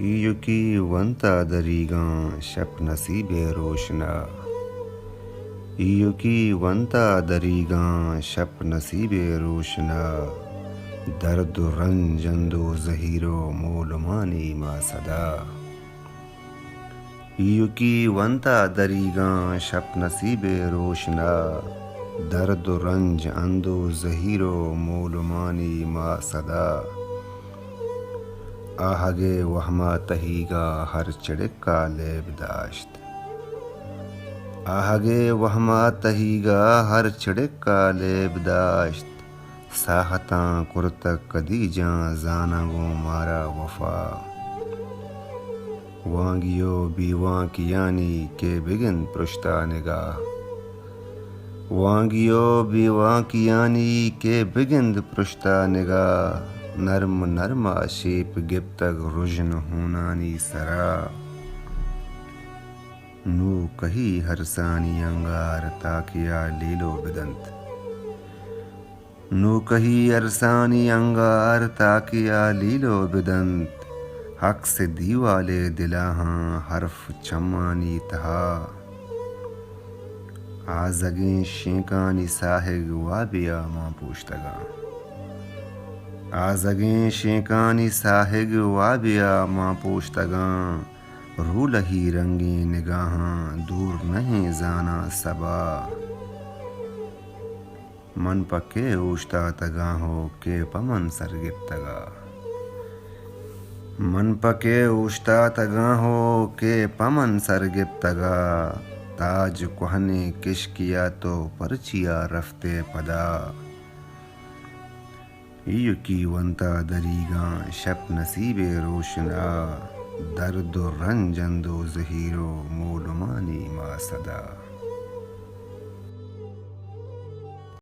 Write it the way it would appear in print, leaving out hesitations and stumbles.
Yuki वंता दरीगां शप नसीबे Roshna. Yuki वंता दरीगां शप नसीबे रोशना। दर्द रंजंदो जहीरो मोलमानी मा सदा। युकी वंता दरीगां शप नसीबे रोशना। दर्द रंज अंदो जहीरो मोलमानी मा सदा। आहगे वहमा तहीगा हर चिड़का लेबदाश्त। आहगे वहमा तहीगा हर चिड़का लेबदाश्त। साहतां कुर्तक कदीजां जानगो मारा वफा। वांगियो बीवां कियानी के बिगिन पृष्ठा निगाह। वांगियो बीवां कियानी के बिगिंद पृष्ठा निगाह। नर्म नरमा शेप गिप्तग रुजन हूनानी सरा। नू कही हरसानी अंगार ताकिया लीलो बिदंत। नू कही अरसानी अंगार ताकिया लीलो बिदंत। हक से दीवाले दिलाहां हर्फ चम्मानी तहा। आजगें शेकानी साहिग वाबिया मां पूछतगा। आजगें शेकानी साहिग वाबिया मां पोश्तगां। रूलही रंगी निगाहां दूर नहीं जाना सबा। मन पके ओश्ता तगा हो के पमन सरगिप्तगा। मन पके ओश्ता तगा हो के पमन सरगिप्तगा। ताज कुहने किश किया तो परचिया रफ्ते पदा। युकी वंता दरीगां शप नसीबे रोशना। दर्द रंजंदो जहीरो मोलमानी मा सदा।